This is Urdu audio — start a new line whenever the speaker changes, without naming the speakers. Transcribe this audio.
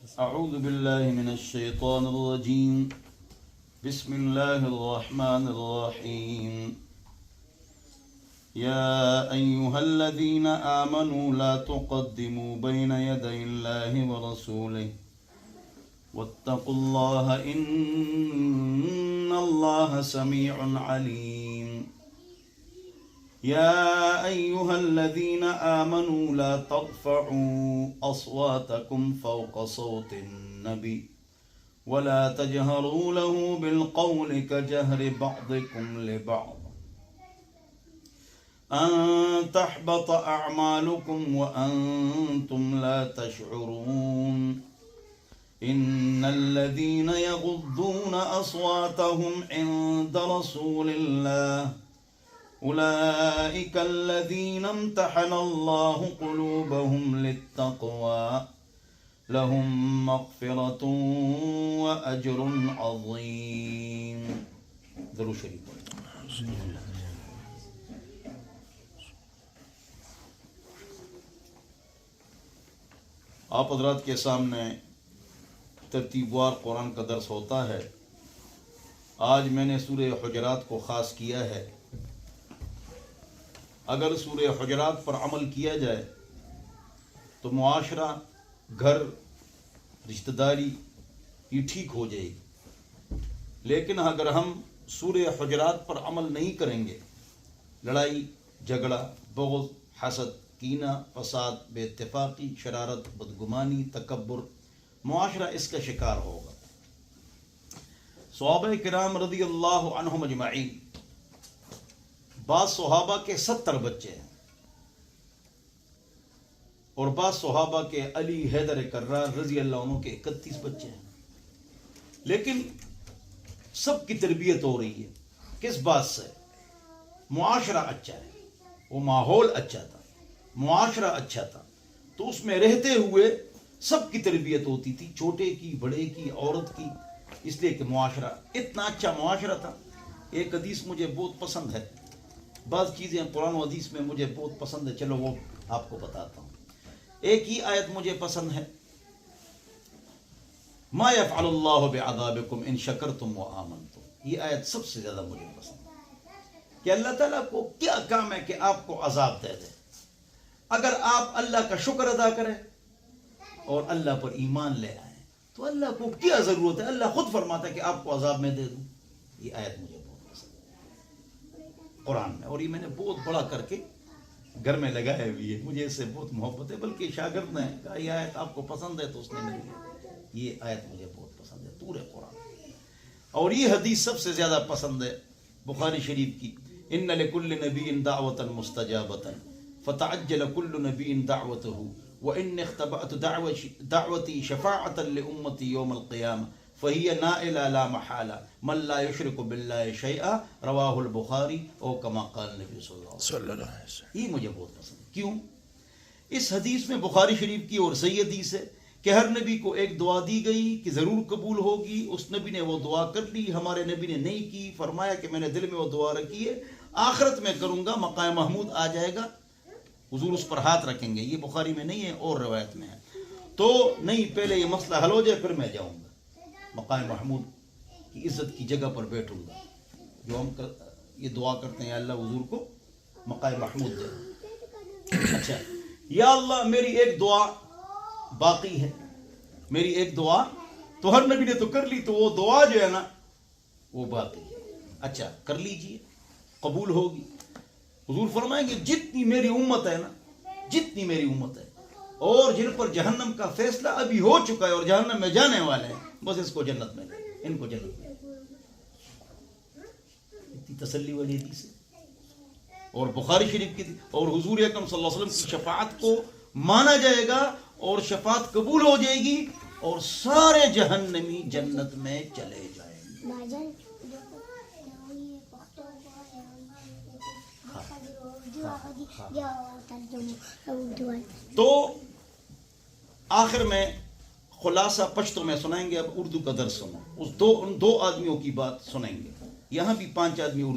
أعوذ بالله من الشيطان الرجيم. بسم الله الرحمن الرحيم. يا أيها الذين آمنوا لا تقدموا بين يدي الله ورسوله واتقوا الله إن الله سميع عليم. يا أيها الذين آمنوا لا ترفعوا أصواتكم فوق صوت النبي ولا تجهروا له بالقول كجهر بعضكم لبعض أن تحبط أعمالكم وأنتم لا تشعرون. إن الذين يغضون أصواتهم عند رسول الله أولئك الذين امتحن الله قلوبهم للتقوى لهم مغفرة وأجر عظيم. درود شریف. آپ حضرات کے سامنے ترتیب وار قرآن کا درس ہوتا ہے. آج میں نے سورہ حجرات کو خاص کیا ہے. اگر سورہ حجرات پر عمل کیا جائے تو معاشرہ، گھر، رشتہ داری یہ ٹھیک ہو جائے گی. لیکن اگر ہم سورہ حجرات پر عمل نہیں کریں گے، لڑائی جھگڑا، بغض، حسد، کینہ، فساد، بے اتفاقی، شرارت، بدگمانی، تکبر، معاشرہ اس کا شکار ہوگا. صحابہ کرام رضی اللہ عنہم اجمعین، بعض صحابہ کے 70 بچے ہیں اور بعض صحابہ کے علی حیدر کرار رضی اللہ عنہ کے 31 بچے ہیں. لیکن سب کی تربیت ہو رہی ہے کس بات سے؟ معاشرہ اچھا ہے، وہ ماحول اچھا تھا، معاشرہ اچھا تھا، تو اس میں رہتے ہوئے سب کی تربیت ہوتی تھی، چھوٹے کی، بڑے کی، عورت کی، اس لیے کہ معاشرہ اتنا اچھا معاشرہ تھا. ایک حدیث مجھے بہت پسند ہے، بعض چیزیں قرآن و حدیث میں مجھے بہت پسند ہے، چلو وہ آپ کو بتاتا ہوں. ایک ہی آیت مجھے پسند ہے، ما یفعل اللہ بعذابکم ان شکرتم وآمنتم. یہ آیت سب سے زیادہ مجھے پسند ہے کہ اللہ تعالیٰ کو کیا کام ہے کہ آپ کو عذاب دے دے اگر آپ اللہ کا شکر ادا کریں اور اللہ پر ایمان لے آئیں. تو اللہ کو کیا ضرورت ہے؟ اللہ خود فرماتا ہے کہ آپ کو عذاب میں دے دوں. یہ آیت مجھے بہت پسند ہے قرآن میں، اور یہ میں نے بہت بڑا کر کے گھر میں لگایا بھی ہے. مجھے اس سے بہت محبت ہے، بلکہ شاگرد نے کہا یہ آیت آپ کو پسند ہے تو اس نے میری یہ آیت مجھے بہت پسند ہے پورے قرآن. اور یہ حدیث سب سے زیادہ پسند ہے بخاری شریف کی، ان لکل نبی دعوۃ مستجابۃ فتعجل کل نبی دعوتہ وان اختبأت دعوتی شفاعۃ لامتی یوم القیامہ فہی نائلہ لا محالہ من لا یشرک باللہ شیئا رواہ البخاری او کما قال نبی صلی اللہ علیہ وسلم. یہ مجھے بہت پسند ہے. کیوں؟ اس حدیث میں بخاری شریف کی اور صحیح حدیث ہے کہ ہر نبی کو ایک دعا دی گئی کہ ضرور قبول ہوگی. اس نبی نے وہ دعا کر لی، ہمارے نبی نے نہیں کی. فرمایا کہ میں نے دل میں وہ دعا رکھی ہے، آخرت میں کروں گا، مقام محمود آ جائے گا، حضور اس پر ہاتھ رکھیں گے. یہ بخاری میں نہیں ہے اور روایت میں ہے. تو نہیں، پہلے یہ مسئلہ حل ہو جائے پھر میں جاؤں گا، مقام محمود کی عزت کی جگہ پر بیٹھوں گا. جو ہم یہ دعا کرتے ہیں اللہ حضور کو مقام محمود دے. اچھا، یا اللہ میری ایک دعا باقی ہے، میری ایک دعا تو ہر نبی نے تو کر لی، تو وہ دعا جو ہے نا وہ باقی ہے. اچھا کر لیجئے، قبول ہوگی. حضور فرمائیں گے جتنی میری امت ہے نا، جتنی میری امت ہے اور جن پر جہنم کا فیصلہ ابھی ہو چکا ہے اور جہنم میں جانے والے ہیں، بس اس کو جنت میں لیں، ان کو جنت میں. اتنی تسلی والی حدیث ہے اور بخاری شریف کی تھی. اور حضور اکرم صلی اللہ علیہ وسلم کی شفاعت کو مانا جائے گا اور شفاعت قبول ہو جائے گی اور سارے جہنمی جنت میں چلے جائیں گے. تو آخر میں خلاصہ پشتو میں سنائیں گے. اب اردو کا درس سنو. ان دو آدمیوں کی بات سنیں گے. یہاں بھی 5 آدمی اردو